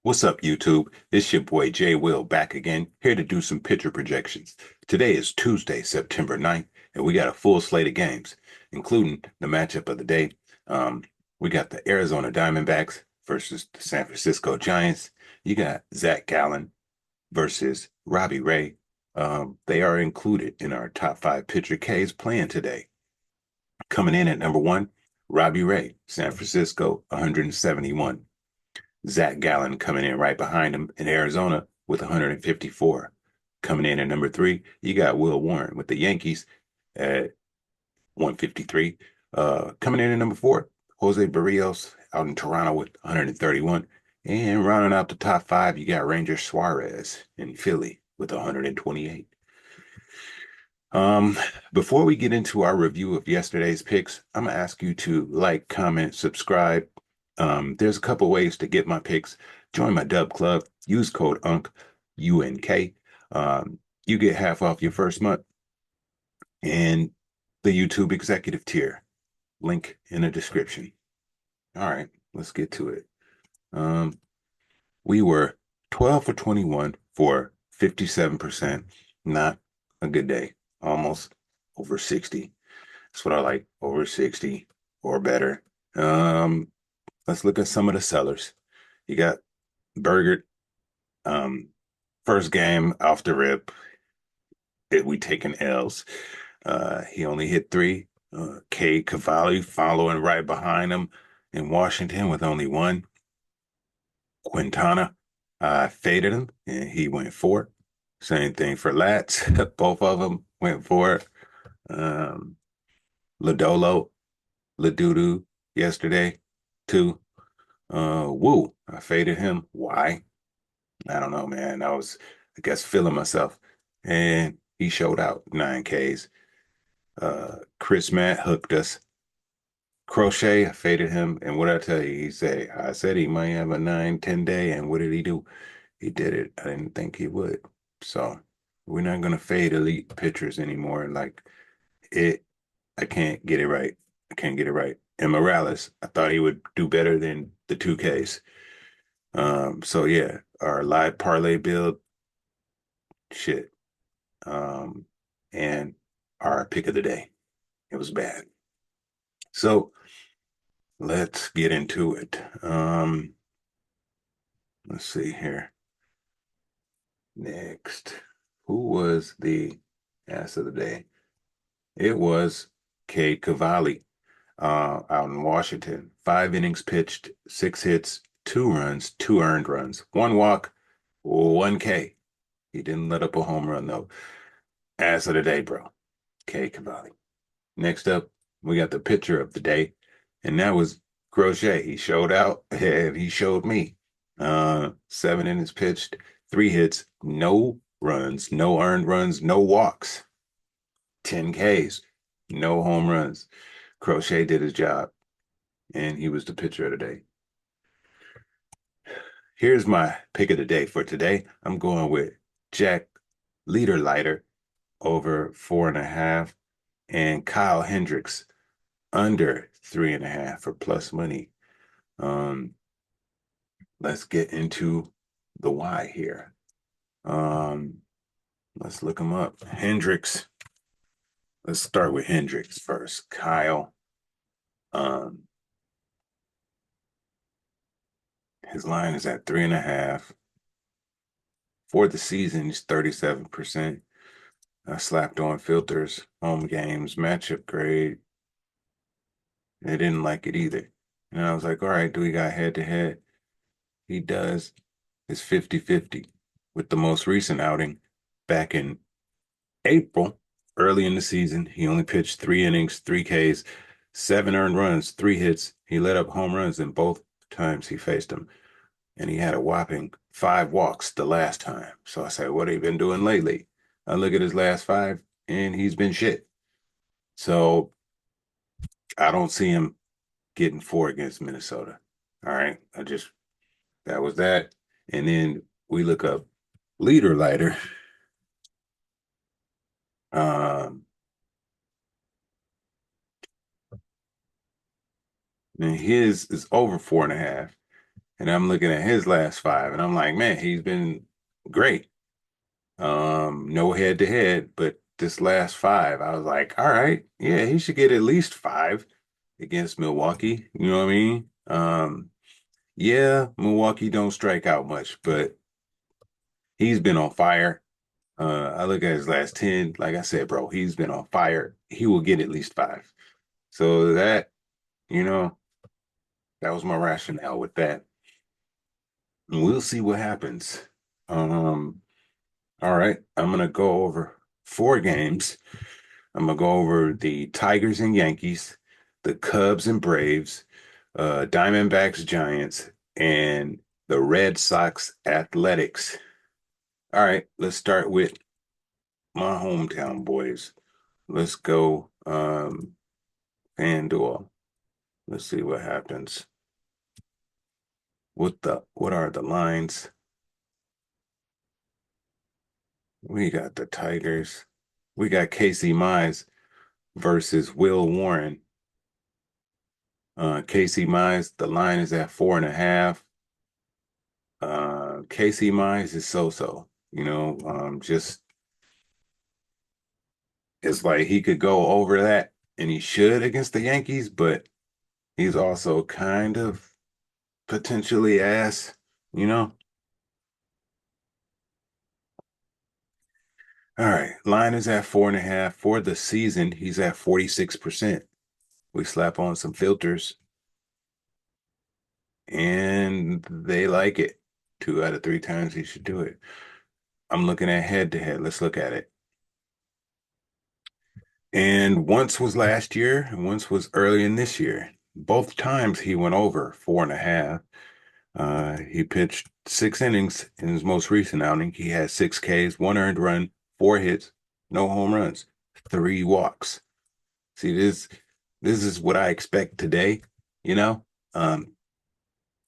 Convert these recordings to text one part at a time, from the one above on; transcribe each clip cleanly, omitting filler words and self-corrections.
What's up, YouTube? It's your boy Jay Will back again, here to do some pitcher projections. Today is Tuesday, September 9th, and we got a full slate of games, including the matchup of the day. Um, we got the Arizona Diamondbacks versus the San Francisco Giants. You got Zach Gallen versus Robbie Ray. They are included in our top five pitcher Ks playing today. Coming in at number one, Robbie Ray, San Francisco, 171. Zach Gallen coming in right behind him in Arizona with 154. Coming in at number three, you got Will Warren with the Yankees at 153. Coming in at number four, Jose Barrios out in Toronto with 131. And rounding out the top five, you got Ranger Suarez in Philly with 128. Um, Before we get into our review of yesterday's picks, I'm gonna ask you to like, comment, subscribe. There's a couple ways to get my picks. Join my Dub Club. Use code UNK, UNK. You get half off your first month. And the YouTube executive tier. Link in the description. All right, let's get to it. Um, we were 12 for 21 for 57%. Not a good day. Almost over 60. That's what I like. Over 60 or better. Let's look at some of the sellers. You got Bergert. First game off the rip, we taking L's. He only hit three. K Cavalli following right behind him in Washington with only one. Quintana, I faded him and he went four. Same thing for Lats. Both of them went four. Um, Ladolo, Ladudu yesterday, two. Woo, I faded him. Why? I don't know, man. I guess, feeling myself. And he showed out 9Ks. Chris Matt hooked us. Crochet, I faded him. And what I tell you, I said he might have a 9, 10 day. And what did he do? He did it. I didn't think he would. So we're not going to fade elite pitchers anymore. Like it, I can't get it right. I can't get it right. And Morales, I thought he would do better than the 2Ks. So yeah, our live parlay build, shit. Um, and our pick of the day. It was bad. So let's get into it. Let's see here. Next, who was the ass of the day? It was Cade Cavalli, out in Washington. 5 innings pitched, 6 hits, 2 runs, 2 earned runs, 1 walk, 1K. He didn't let up a home run though. Ass of the day, bro. Cade Cavalli. Next up, we got the pitcher of the day, and that was Crochet. He showed out and he showed me. 7 innings pitched, 3 hits, no runs, no earned runs, no walks, 10 Ks, no home runs. Crochet did his job, and he was the pitcher of the day. Here's my pick of the day for today. I'm going with Jack Leaderlighter over 4.5 and Kyle Hendricks under 3.5 for plus money. Um, let's get into the why here. Let's look him up. Hendricks. Let's start with Hendricks first. Kyle. Um, his line is at 3.5. For the season, he's 37%. I slapped on filters, home games, matchup grade. They didn't like it either. And I was like, all right, do we got head to head? He does. It's 50-50 with the most recent outing back in April, early in the season. He only pitched 3 innings, 3 Ks, 7 earned runs, 3 hits. He let up home runs in both times he faced him. And he had a whopping 5 walks the last time. So I said, what have you been doing lately? I look at his last 5, and he's been shit. So I don't see him getting 4 against Minnesota. All right. That was that. And then we look up leader lighter. Um, and his is over 4.5. And I'm looking at his last five, and I'm like, man, he's been great. No head to head, but this last five, I was like, all right, yeah, he should get at least five against Milwaukee. You know what I mean? Yeah, Milwaukee don't strike out much, but he's been on fire. I look at his last 10, like I said, bro, he's been on fire. He will get at least five. So that, you know, that was my rationale with that. And we'll see what happens. Um, all right, I'm gonna go over four games. I'm gonna go over the Tigers and Yankees, the Cubs and Braves, Diamondbacks, Giants, and the Red Sox Athletics. All right, let's start with my hometown boys. Let's go, FanDuel. Let's see what happens. What are the lines? We got the Tigers. We got Casey Mize versus Will Warren. Casey Mize, the line is at 4.5. Casey Mize is so-so. Just it's like he could go over that and he should against the Yankees, but he's also kind of potentially ass, you know? All right, line is at 4.5 for the season. He's at 46%. We slap on some filters and they like it. 2 out of 3 times he should do it. I'm looking at head to head. Let's look at it. And once was last year, and once was early in this year. Both times he went over 4.5. He pitched 6 innings in his most recent outing. He had 6 Ks, 1 earned run, 4 hits, no home runs, 3 walks. See, this is what I expect today, you know? Um,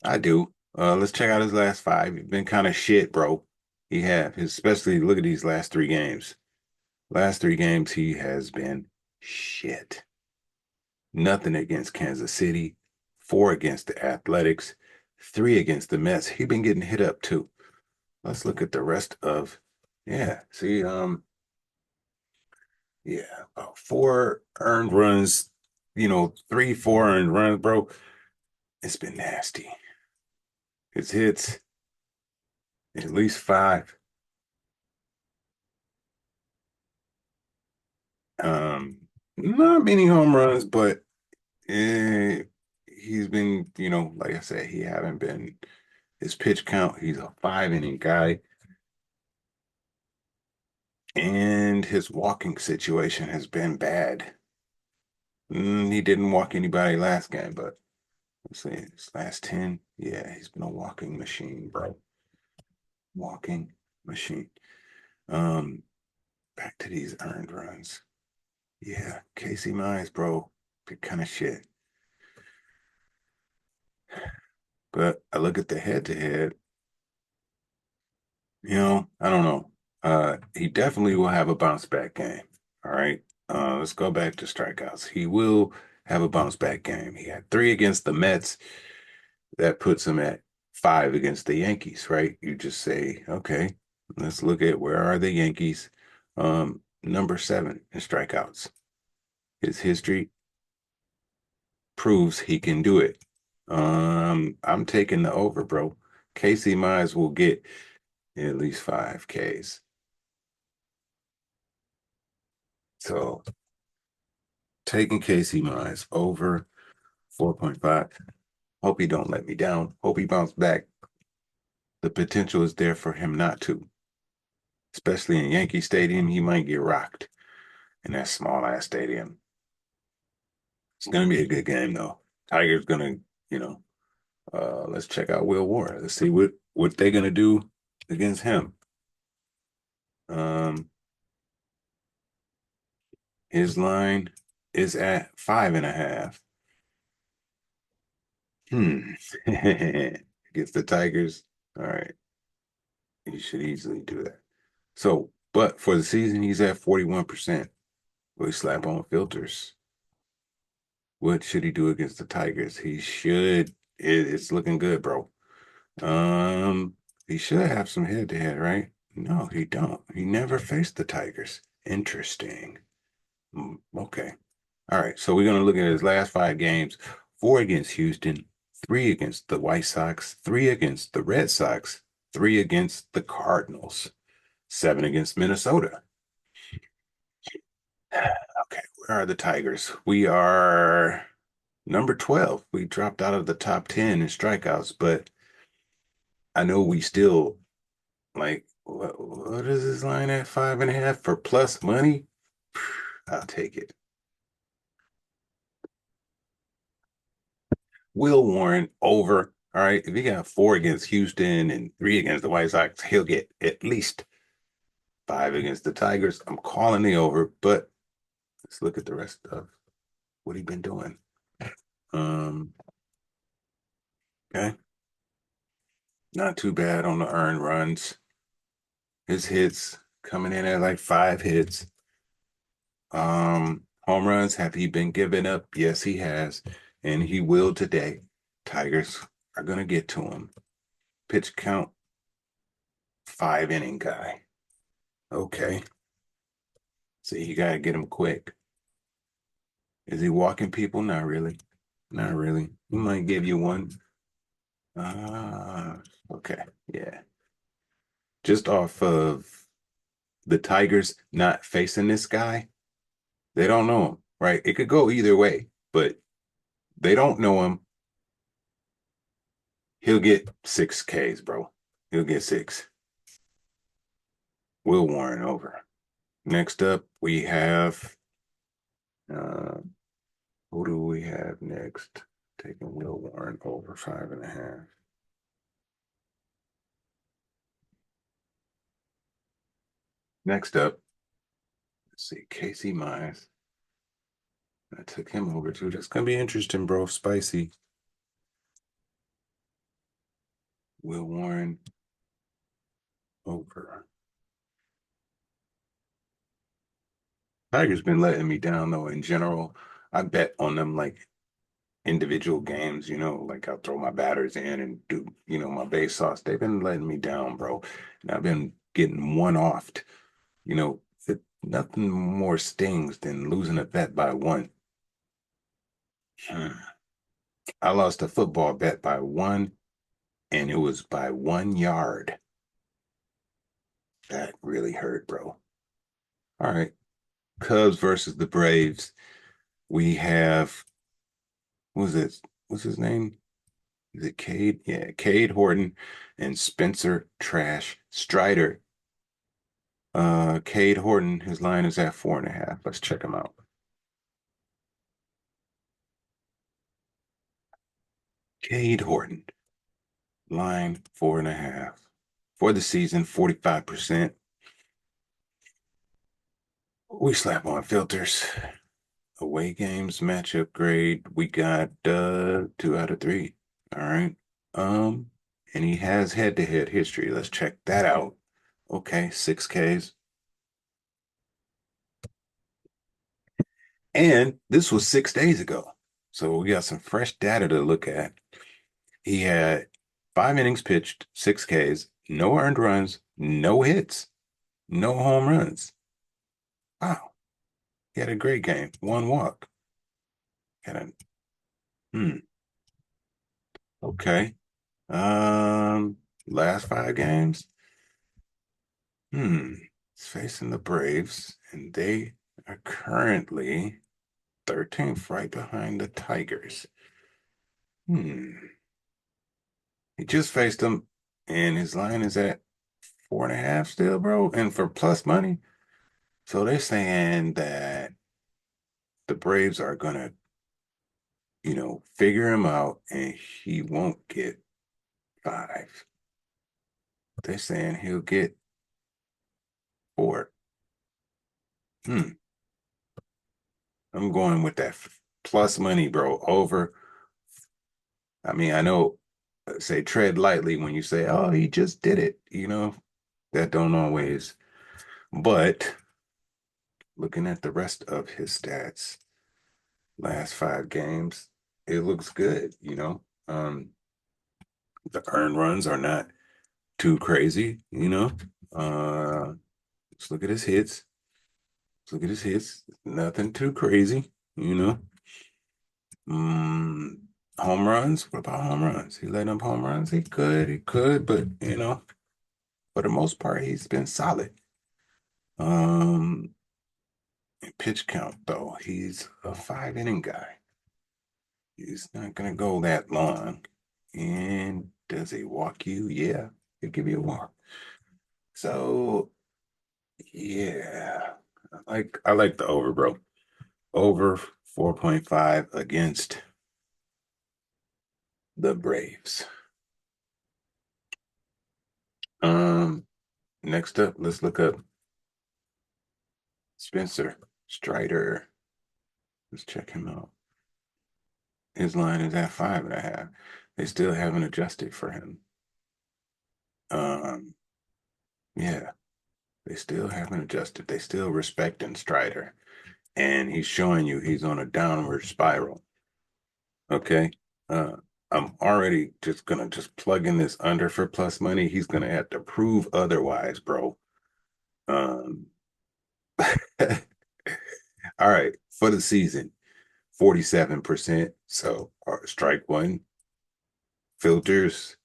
I do. Let's check out his last five. He's been kind of shit, bro. He have, especially look at these last 3 games. Last 3 games, he has been shit. Nothing against Kansas City, 4 against the Athletics, 3 against the Mets. He been getting hit up too. Let's look at the rest of, yeah. See, yeah, about 4 earned runs. 3, 4 earned runs, bro. It's been nasty. His hits at least 5. Not many home runs, but he's been, like I said, he haven't been his pitch count. He's a 5 inning guy. And his walking situation has been bad. He didn't walk anybody last game, but let's see, his last 10. Yeah, he's been a walking machine, bro. Walking machine. Um, Back to these earned runs. Yeah, Casey Mize, bro. Good kind of shit. But I look at the head to head, I don't know. He definitely will have a bounce back game. All right. Let's go back to strikeouts. He will have a bounce back game. He had 3 against the Mets. That puts him at 5 against the Yankees, right? You just say, okay, let's look at where are the Yankees. Number 7 in strikeouts. His history proves he can do it. I'm taking the over, bro. Casey Mize will get at least 5 Ks. So taking Casey Mize over 4.5. Hope he don't let me down. Hope he bounce back. The potential is there for him not to. Especially in Yankee Stadium, he might get rocked in that small ass stadium. It's gonna be a good game though. Tiger's gonna, you know, let's check out Will Warren. Let's see what they're gonna do against him. Um, his line is at 5.5. Hmm. Against the Tigers. All right. He should easily do that. So, but for the season, he's at 41%. Will he slap on filters? What should he do against the Tigers? He should. It's looking good, bro. Um, he should have some head-to-head, right? No, he don't. He never faced the Tigers. Interesting. Okay. All right. So we're gonna look at his last five games: four against Houston, three against the White Sox, three against the Red Sox, three against the Cardinals, seven against Minnesota. Okay, where are the Tigers? We are number 12. We dropped out of the top 10 in strikeouts, but I know we still like what is this line at 5.5 for plus money? I'll take it. Will Warren over. All right. If he got four against Houston and three against the White Sox, he'll get at least five against the Tigers. I'm calling the over, but let's look at the rest of what he's been doing. Um, okay. Not too bad on the earned runs. His hits coming in at like five hits. Home runs, have he been giving up? Yes, he has. And he will today. Tigers are gonna get to him. Pitch count, five inning guy. Okay. See, you gotta get him quick. Is he walking people? Not really. Not really. He might give you one. Uh, okay. Yeah. Just off of the Tigers not facing this guy, they don't know him, right? It could go either way, but they don't know him. He'll get six Ks, bro. He'll get six. Will Warren over. Next up, we have uh, who do we have next? Taking Will Warren over 5.5. Next up, let's see, Casey Mize. I took him over too. That's gonna be interesting, bro. Spicy. Will Warren over. Tiger's been letting me down though in general. I bet on them like individual games, like I'll throw my batters in and do, my base sauce. They've been letting me down, bro. And I've been getting one offed. Nothing more stings than losing a bet by one. Hmm. I lost a football bet by one, and it was by 1 yard. That really hurt, bro. All right. Cubs versus the Braves. We have, who's this? What's his name? Is it Cade? Yeah, Cade Horton and Spencer Trash Strider. Cade Horton, his line is at 4.5. Let's check him out. Cade Horton, line 4.5. For the season, 45%. We slap on filters. Away games, matchup grade. We got 2 out of 3. All right. Um, and he has head-to-head history. Let's check that out. Okay, 6 Ks. And this was 6 days ago. So we got some fresh data to look at. He had 5 innings pitched, 6 Ks, no earned runs, no hits, no home runs. Wow. He had a great game. One walk. Had a okay. Last 5 games. He's facing the Braves, and they are currently 13th, right behind the Tigers. He just faced them, and his line is at 4.5 still, bro. And for plus money. So they're saying that the Braves are gonna, figure him out and he won't get five. They're saying he'll get four. Hmm. I'm going with that plus money, bro. Over. I mean, I know, say tread lightly when you say, oh, he just did it. That don't always. But looking at the rest of his stats, last 5 games, it looks good. The earned runs are not too crazy, you know. Let's look at his hits. Let's look at his hits. Nothing too crazy, you know. Mm, home runs. What about home runs? He letting up home runs. He could, but you know, for the most part, he's been solid. Um, pitch count though, he's a 5 inning guy. He's not gonna go that long. And does he walk you? Yeah, he'll give you a walk. So yeah, I like the over, bro. Over 4.5 against the Braves. Um, Next up, let's look up Spencer Strider. Let's check him out. His line is at 5.5. They still haven't adjusted for him. Um, yeah, they still haven't adjusted. They still respecting Strider. And he's showing you he's on a downward spiral. Okay. Uh, I'm already just gonna just plug in this under for plus money. He's gonna have to prove otherwise, bro. Um, all right, for the season, 47%. So strike one. Filters.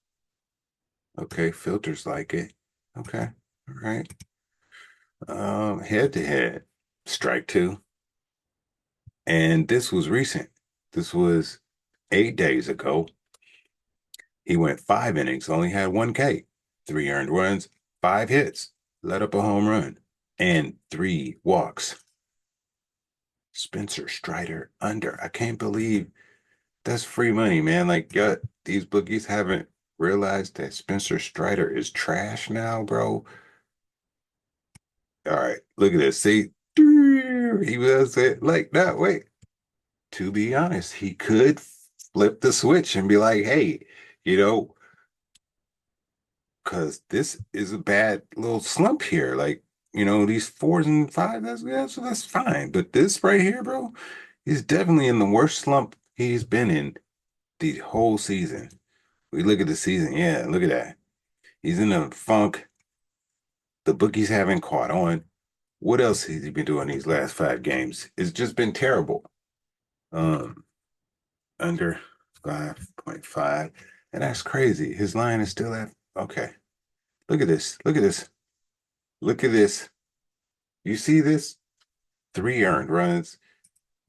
Okay, filters like it. Okay. All right. Head to head, strike two. And this was recent. This was 8 days ago. He went 5 innings, only had 1K, 3 earned runs, 5 hits, let up a home run, and 3 walks. Spencer Strider under. I can't believe that's free money, man. Like, these bookies haven't realized that Spencer Strider is trash now, bro. All right, look at this. See, he was it like that. Wait, to be honest, he could flip the switch and be like, hey, you know, because this is a bad little slump here. Like, these 4s and 5s, that's fine. But this right here, bro, he's definitely in the worst slump he's been in the whole season. We look at the season. Yeah, look at that. He's in a funk. The bookies haven't caught on. What else has he been doing these last 5 games? It's just been terrible. Um, Under 5.5. And that's crazy. His line is still at okay. Look at this. Look at this. Look at this. You see this? 3 earned runs,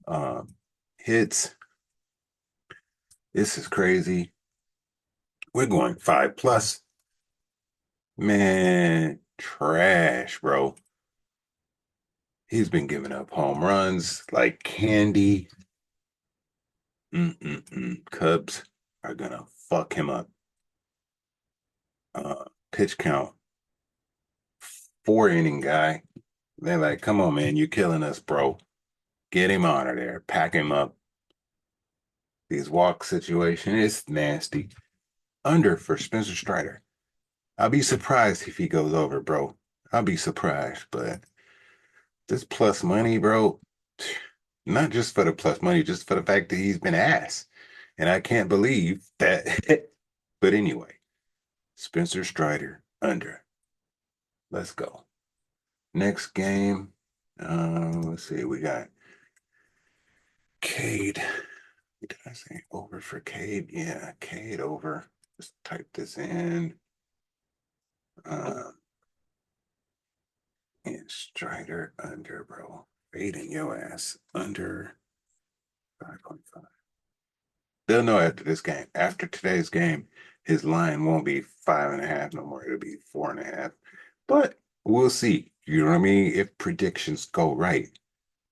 um, hits. This is crazy. We're going 5 plus. Man, trash, bro. He's been giving up home runs like candy. Cubs are gonna fuck him up. Pitch count, 4 inning guy. They're like, come on, man, you're killing us, bro. Get him out of there. Pack him up. These walk situation is nasty. Under for Spencer Strider. I'll be surprised if he goes over, bro. I'll be surprised, but this plus money, bro, not just for the plus money, just for the fact that he's been ass. And I can't believe that. But anyway, Spencer Strider under. Let's go. Next game. Let's see. We got Cade. Did I say over for Cade? Yeah, Cade over. Just type this in. Uh, and Strider under, bro. Fading your ass under 5.5. They'll know after this game. After today's game, his line won't be 5.5 no more. It'll be 4.5. But we'll see. You know what I mean? If predictions go right,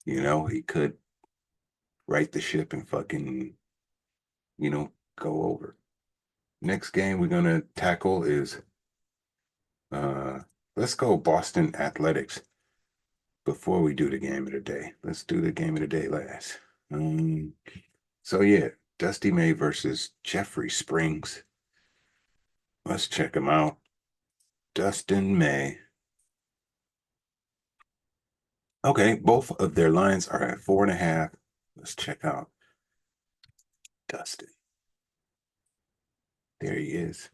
he could right the ship and fucking, go over. Next game we're gonna tackle is uh let's go Boston Athletics before we do the game of the day. Let's do the game of the day last. Um, so yeah, Dusty May versus Jeffrey Springs. Let's check them out. Dustin May. Okay, both of their lines are at 4.5. Let's check out Dustin. There he is.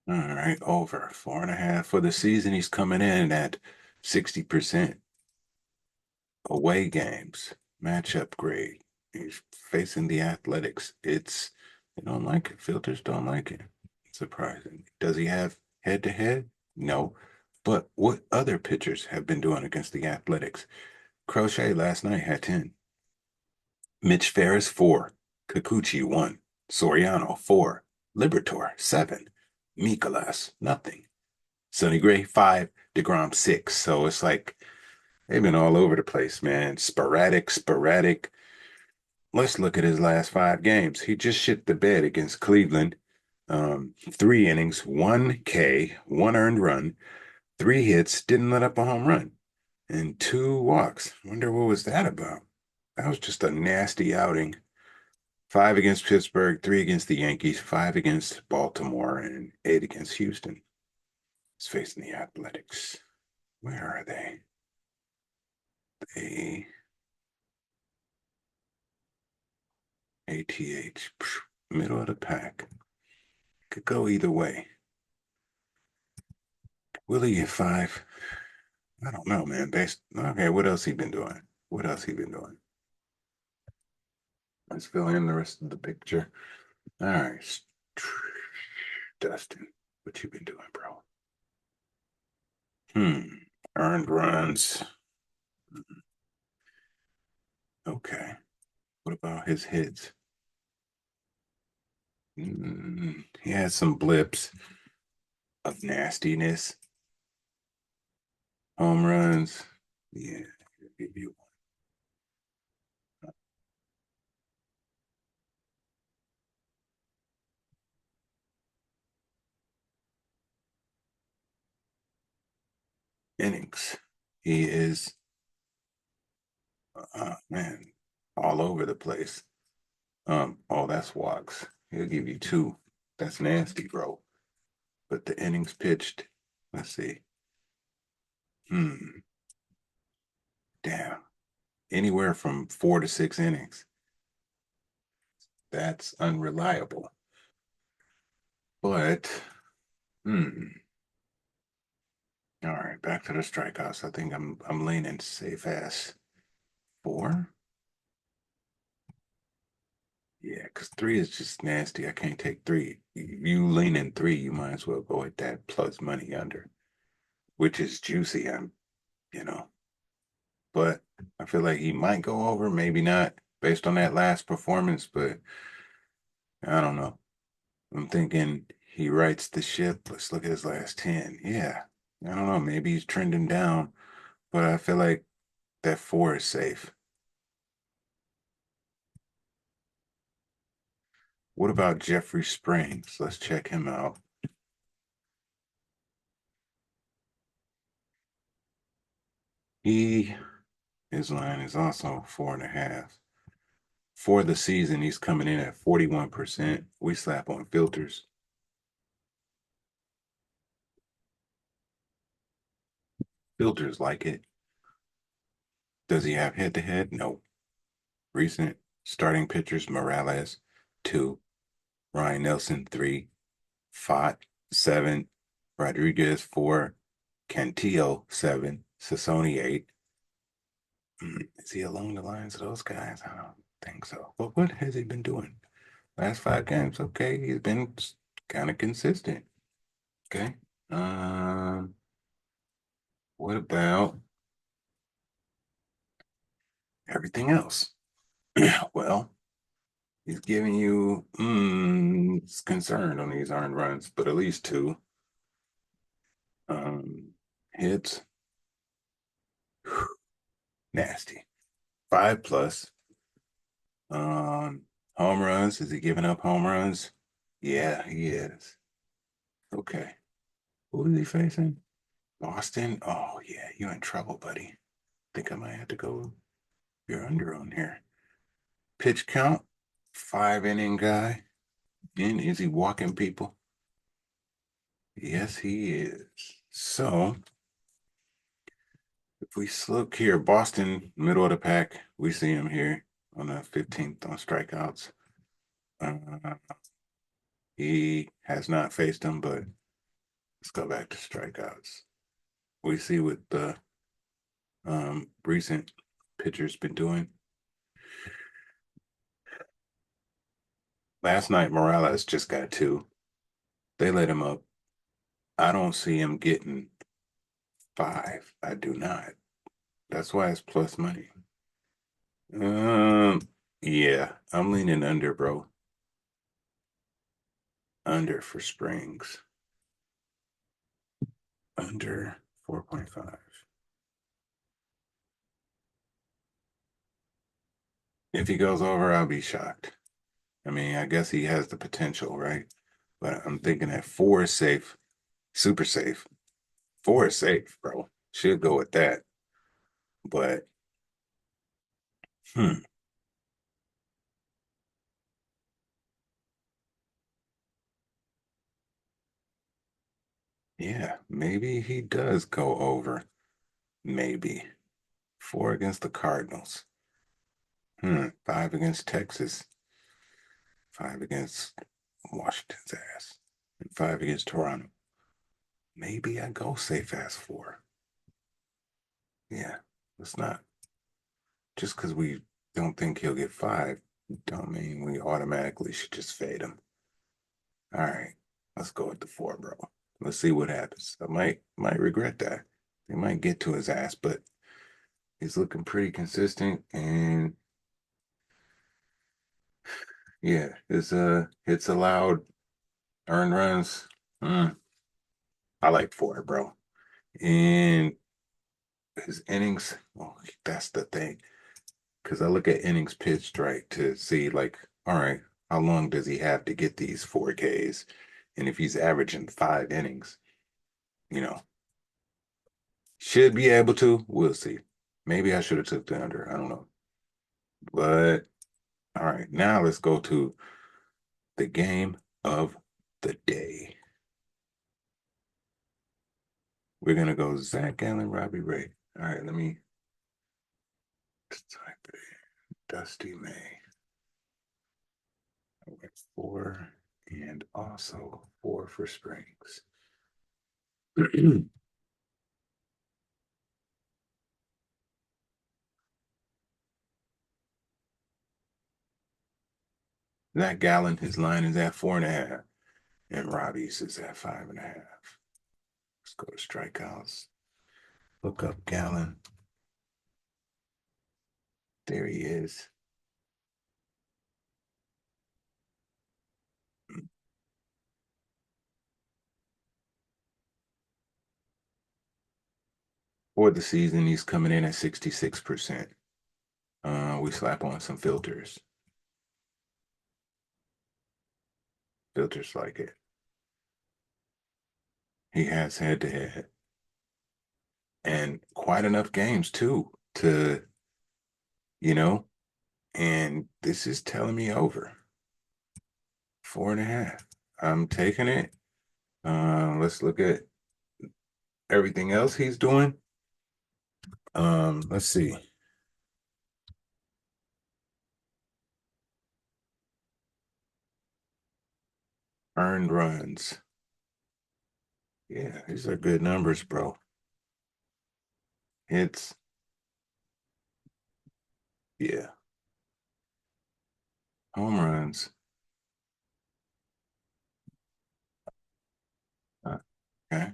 All right, over 4.5 for the season. He's coming in at 60% away games, matchup grade. He's facing the Athletics. They don't like it. Filters don't like it. Surprising. Does he have head to head? No. But what other pitchers have been doing against the Athletics? Crochet last night had 10. Mitch Ferris, 4. Kikuchi, 1. Soriano, 4. Libertor, 7. Mikolas, nothing. Sonny Gray, 5. DeGrom, 6. So it's like they've been all over the place, man. Sporadic, sporadic. Let's look at his last 5 games. He just shit the bed against Cleveland. 3 innings, 1 K, 1 earned run, 3 hits, didn't let up a home run, and 2 walks. Wonder what was that about? That was just a nasty outing. 5 against Pittsburgh, 3 against the Yankees, 5 against Baltimore, and 8 against Houston. He's facing the Athletics. Where are they? They ATH, middle of the pack. Could go either way. Will he get 5? I don't know, man. Okay, what else he been doing? What else he been doing? Let's fill in the rest of the picture. All right, Dustin, what you been doing, bro? Earned runs. Okay. What about his hits? He had some blips of nastiness. Home runs. Yeah, give you innings. He is, man, all over the place. Oh, that's walks. He'll give you 2. That's nasty, bro. But the innings pitched, let's see. Hmm, damn. Anywhere from 4 to 6 innings. That's unreliable. But, hmm. All right, back to the strikeouts. I think I'm leaning safe as 4. Yeah, because 3 is just nasty. I can't take 3. You lean in 3, you might as well go at that plus money under, which is juicy. You know, but I feel like he might go over, maybe not, based on that last performance. But I don't know. I'm thinking he rights the ship. Let's look at his last 10. Yeah, I don't know. Maybe he's trending down, but I feel like that 4 is safe. What about Jeffrey Springs? Let's check him out. He His line is also 4.5. For the season, he's coming in at 41%. We slap on filters. Filters like it. Does he have head to head? No. Recent starting pitchers: Morales, 2. Ryan Nelson, 3. Fott, 7. Rodriguez, 4. Cantillo, 7. Sassoni, 8. Is he along the lines of those guys? I don't think so. But what has he been doing? Last 5 games, okay, he's been kind of consistent. Okay. What about everything else? Well, he's giving you it's concerned on these earned runs, but at least 2. Hits, nasty. 5 plus. Home runs. Is he giving up home runs? Yeah, he is. Okay. Who is he facing? Boston? Oh yeah, you're in trouble, buddy. Think I might have to go. You're under on here. Pitch count, 5 inning guy. And is he walking people? Yes, he is. So if we look here, Boston, middle of the pack, we see him here on the 15th on strikeouts. Uh, he has not faced them, but Let's go back to strikeouts. We see what the recent pitchers been doing. Last night, Morales just got two. They let him up. I don't see him getting five. I do not. That's why it's plus money. Um, yeah, I'm leaning under, bro. Under for Springs. Under 4.5. If he goes over, I'll be shocked. I mean, I guess he has the potential, right? But I'm thinking that four is safe, super safe. Four is safe, bro. Should go with that. But hmm, yeah, maybe he does go over. Maybe. Four against the Cardinals. Five against Texas. Five against Washington's ass. And five against Toronto. Maybe I go safe as four. Yeah, let's not. Just because we don't think he'll get five, don't mean we automatically should just fade him. All right, let's go with the four, bro. Let's see what happens. I might regret that. They might get to his ass, but he's looking pretty consistent. And yeah, it's allowed earned runs. Mm, I like four, bro. And his innings, oh, that's the thing. Because I look at innings pitched, right, to see like, all right, how long does he have to get these 4Ks? And if he's averaging 5 innings, you know, should be able to. We'll see. Maybe I should have took the under. I don't know. But all right, now let's go to the game of the day. We're gonna go Zach Allen, Robbie Ray. All right, let me type it in. Dusty May. I went four and also four for Springs. Zach Gallen, his line is at 4.5, and Robbie's is at 5.5. Let's go to strikeouts. Look up Gallen. There he is. For the season, he's coming in at 66%. We slap on some filters. Filters like it. He has head to head. And quite enough games too to, you know, and this is telling me over 4.5. I'm taking it. Let's look at everything else he's doing. Let's see. Earned runs. Yeah, these are good numbers, bro. It's yeah. Home runs. Okay.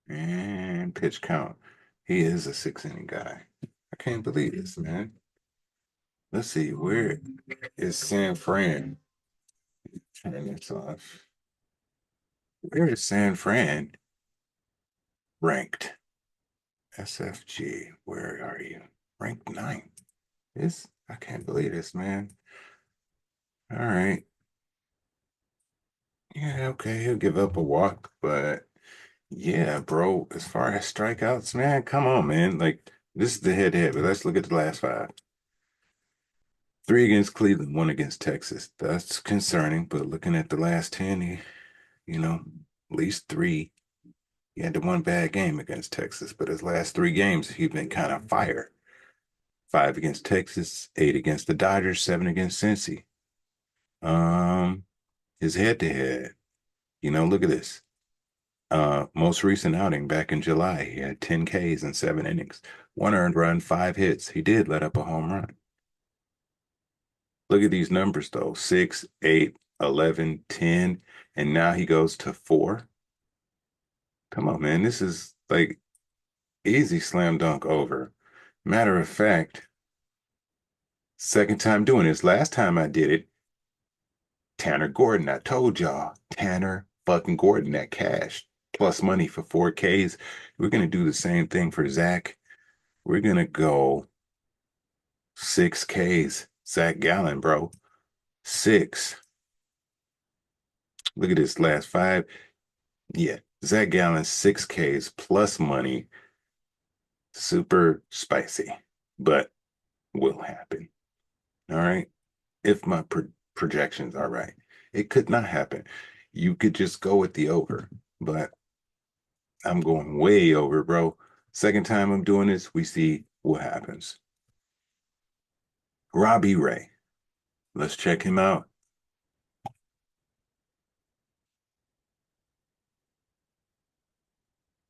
And pitch count. He is a 6 inning guy. I can't believe this, man. Let's see, where is San Fran? Turn this off. Where is San Fran ranked? SFG, where are you? Ranked ninth. This, I can't believe this, man. All right. Yeah, okay, he'll give up a walk, but yeah, bro, as far as strikeouts, man, come on, man. Like, this is the head-to-head, but let's look at the last five. Three against Cleveland, one against Texas. That's concerning, but looking at the last 10, you know, at least three. He had the one bad game against Texas, but his last 3 games, he's been kind of fire. Five against Texas, eight against the Dodgers, seven against Cincy. Um, his head to head, look at this. Most recent outing back in July, he had 10 Ks in 7 innings, 1 earned run, 5 hits. He did let up a home run. Look at these numbers though: 6, 8, 11, 10, and now he goes to 4. Come on, man. This is like easy slam dunk over. Matter of fact, second time doing this. Last time I did it, Tanner Gordon. I told y'all, Tanner fucking Gordon, that cash plus money for 4Ks. We're gonna do the same thing for Zach. We're gonna go 6Ks. Zach Gallen, bro. 6. Look at this last 5. Yeah, Zach Gallen, 6Ks plus money. Super spicy, but will happen. All right. If my projections are right, it could not happen. You could just go with the over, but I'm going way over, bro. Second time I'm doing this, we see what happens. Robbie Ray. Let's check him out.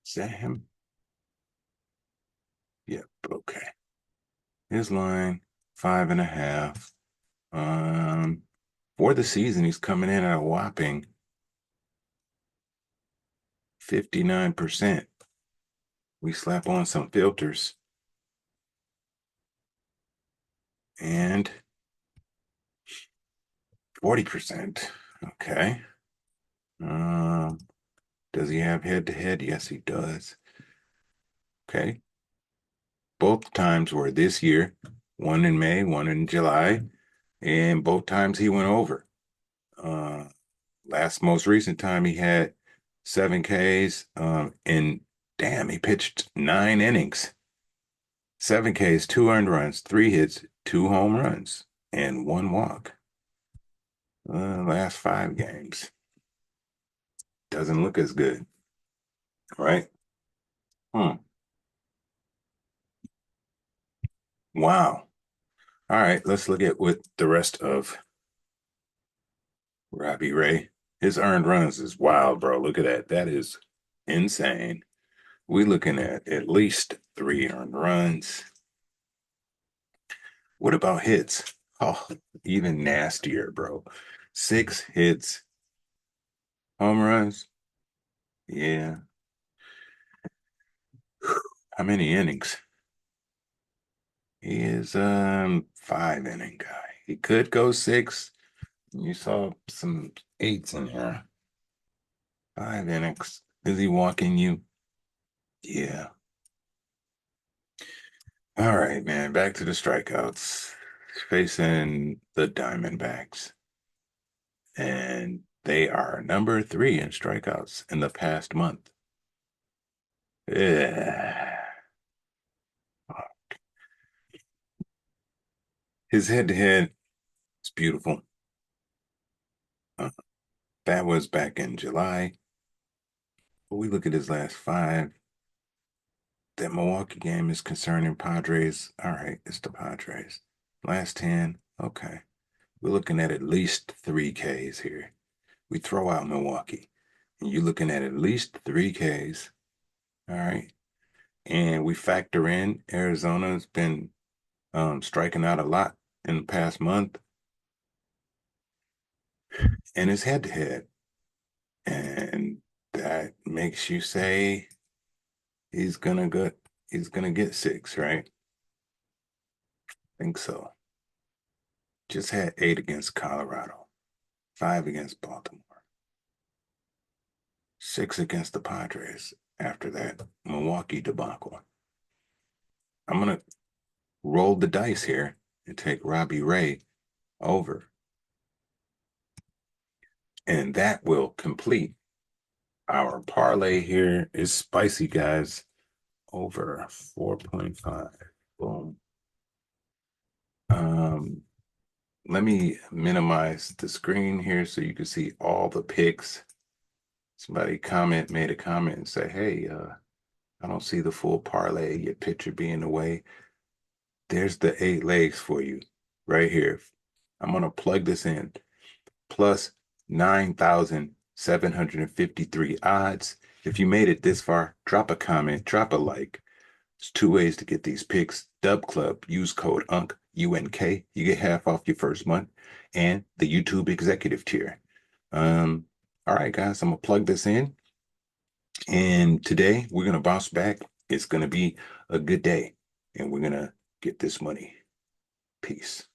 Is that him? Yep. Okay. His line, 5.5. For the season, he's coming in at a whopping 59%. We slap on some filters and 40%. Okay. Does he have head to head? Yes, he does. Okay. Both times were this year, one in May, one in July, and both times he went over. Most recent time he had 7Ks, and damn, he pitched 9 innings, 7Ks, 2 earned runs, 3 hits, 2 home runs, and 1 walk. Last 5 games doesn't look as good, right? Wow. All right, let's look at what the rest of Robbie Ray. His earned runs is wild, bro. Look at that. That is insane. We looking at least 3 earned runs. What about hits? Oh, even nastier, bro. 6 hits, home runs. Yeah. How many innings? He is 5 inning guy. He could go 6. You saw some 8s in here. 5 innings. Is he walking you? Yeah. All right, man. Back to the strikeouts. Facing the Diamondbacks. And they are number 3 in strikeouts in the past month. Yeah. His head to head is beautiful. Uh, that was back in July. But we look at his last 5. That Milwaukee game is concerning Padres. All right, it's the Padres. Last 10. Okay. We're looking at least 3Ks here. We throw out Milwaukee, and you're looking at least 3Ks. All right. And we factor in Arizona's been striking out a lot in the past month, and it's head to head. And that makes you say he's gonna get 6, right? I think so. Just had 8 against Colorado, 5 against Baltimore, 6 against the Padres after that Milwaukee debacle. I'm gonna roll the dice here and take Robbie Ray over. And that will complete our parlay here. Is spicy, guys. Over 4.5. Boom. Let me minimize the screen here so you can see all the picks. Somebody made a comment and say, hey, I don't see the full parlay, your picture being away. There's the 8 legs for you right here. I'm going to plug this in. Plus 9,000 753 odds. If you made it this far, drop a comment, drop a like. There's two ways to get these picks. Dub Club, use code UNK, UNK. You get half off your first month. And the YouTube executive tier. All right, guys, I'm gonna plug this in. And today we're gonna bounce back. It's gonna be a good day, and we're gonna get this money. Peace.